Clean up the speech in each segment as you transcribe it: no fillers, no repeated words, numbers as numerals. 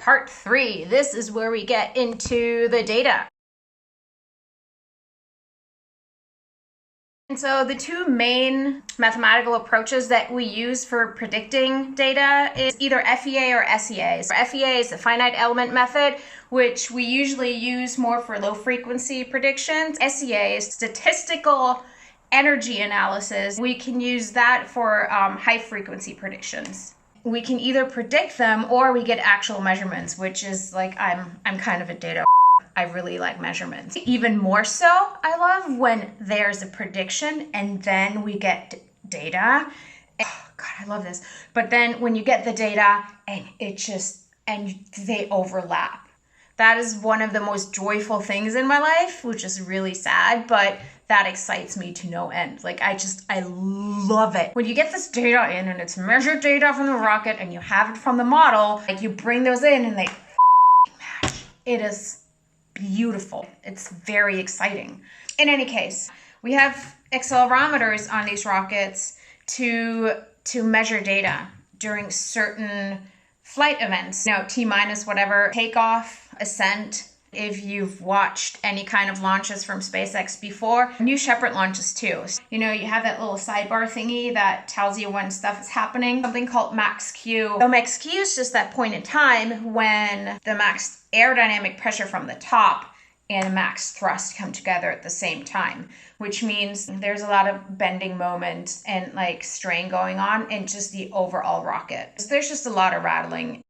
part 3. This is where we get into the data. And so the two main mathematical approaches that we use for predicting data is either FEA or SEA. So FEA is the finite element method, which we usually use more for low frequency predictions. SEA is statistical energy analysis. We can use that for high frequency predictions. We can either predict them or we get actual measurements, which is like, I'm kind of a data. I really like measurements. Even more so, I love when there's a prediction and then we get data. Oh God, I love this. But then when you get the data and they overlap. That is one of the most joyful things in my life, which is really sad, but that excites me to no end. Like I love it. When you get this data in and it's measured data from the rocket and you have it from the model, like you bring those in and they match. It is beautiful. It's very exciting. In any case, we have accelerometers on these rockets to measure data during certain flight events. T minus whatever, takeoff, ascent. If you've watched any kind of launches from SpaceX before, New Shepard launches too. You have that little sidebar thingy that tells you when stuff is happening, something called MaxQ. So MaxQ is just that point in time when the max aerodynamic pressure from the top and max thrust come together at the same time, which means there's a lot of bending moment and like strain going on in just the overall rocket. So there's just a lot of rattling.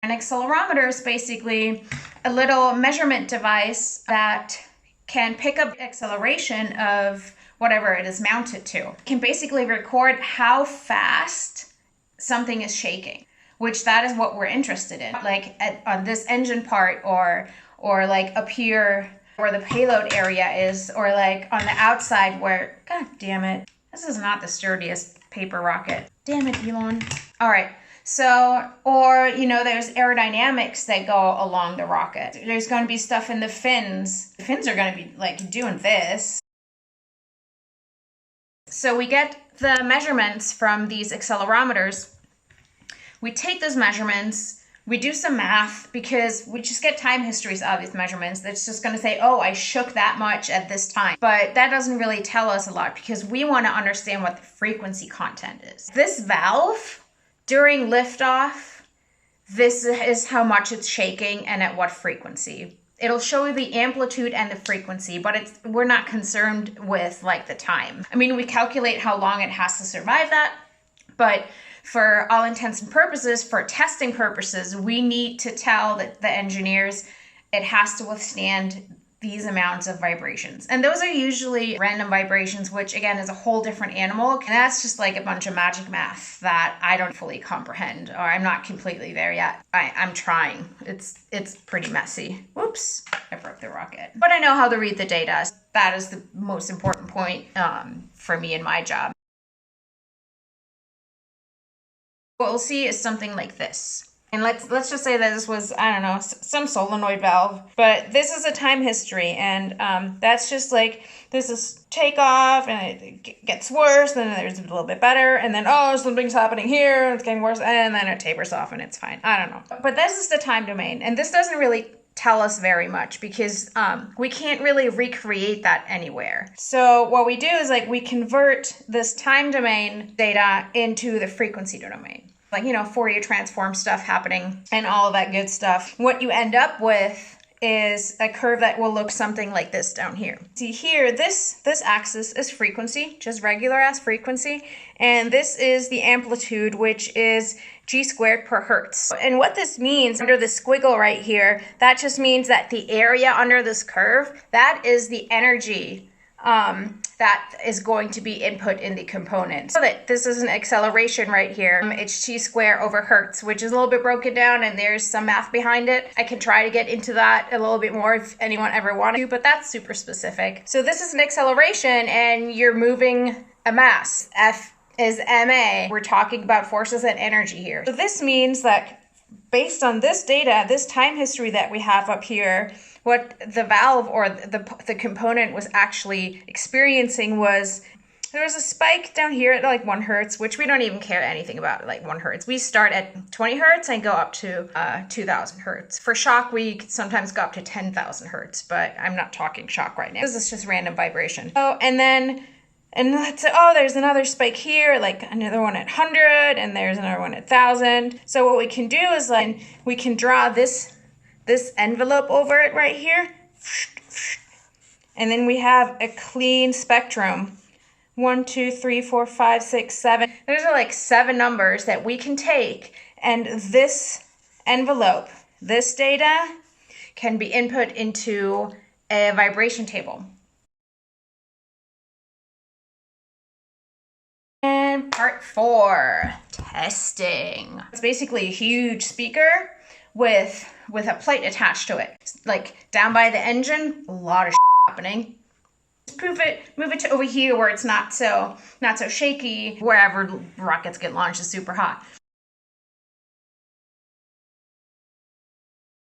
An accelerometer is basically a little measurement device that can pick up acceleration of whatever it is mounted to. It can basically record how fast something is shaking, which that is what we're interested in. Like on this engine part or like up here where the payload area is, or like on the outside where, God damn it, this is not the sturdiest paper rocket. Damn it, Elon. All right. So, or, there's aerodynamics that go along the rocket. There's going to be stuff in the fins. The fins are going to be like doing this. So we get the measurements from these accelerometers. We take those measurements, we do some math because we just get time histories of these measurements. That's just going to say, oh, I shook that much at this time. But that doesn't really tell us a lot because we want to understand what the frequency content is. This valve, during liftoff, this is how much it's shaking and at what frequency. It'll show you the amplitude and the frequency, but we're not concerned with like the time. I mean, we calculate how long it has to survive that, but for all intents and purposes, for testing purposes, we need to tell the engineers it has to withstand these amounts of vibrations. And those are usually random vibrations, which again is a whole different animal. And that's just like a bunch of magic math that I don't fully comprehend, or I'm not completely there yet. I'm trying. It's pretty messy. Whoops, I broke the rocket. But I know how to read the data. That is the most important point for me in my job. What we'll see is something like this. And let's just say that this was, I don't know, some solenoid valve. But this is a time history. And that's just like, this is takeoff and it gets worse. Then there's a little bit better. And then, oh, something's happening here. And it's getting worse. And then it tapers off and it's fine. I don't know. But this is the time domain. And this doesn't really tell us very much because we can't really recreate that anywhere. So what we do is like we convert this time domain data into the frequency domain. Like, Fourier transform stuff happening and all of that good stuff. What you end up with is a curve that will look something like this down here. See here, this axis is frequency, just regular ass frequency. And this is the amplitude, which is g squared per hertz. And what this means under the squiggle right here, that just means that the area under this curve, that is the energy that is going to be input in the component. So that this is an acceleration right here. It's chi square over hertz, which is a little bit broken down and there's some math behind it. I can try to get into that a little bit more if anyone ever wanted to, but that's super specific. So this is an acceleration and you're moving a mass. F is ma. We're talking about forces and energy here. So this means that based on this data, this time history that we have up here, what the valve or the component was actually experiencing was There was a spike down here at like 1 hertz, which we don't even care anything about, like 1 hertz. We start at 20 hertz and go up to 2000 hertz. For shock, we sometimes go up to 10,000 hertz, but I'm not talking shock right now. This is just random vibration. Oh, and that's, oh, there's another spike here, like another one at 100, and there's another one at 1000. So what we can do is like, we can draw this envelope over it right here. And then we have a clean spectrum. 1, 2, 3, 4, 5, 6, 7. Those are like 7 numbers that we can take, and this envelope, this data, can be input into a vibration table. And part 4, testing. It's basically a huge speaker with a plate attached to it. Like down by the engine, a lot of happening. Move it to over here where it's not so shaky. Wherever rockets get launched is super hot.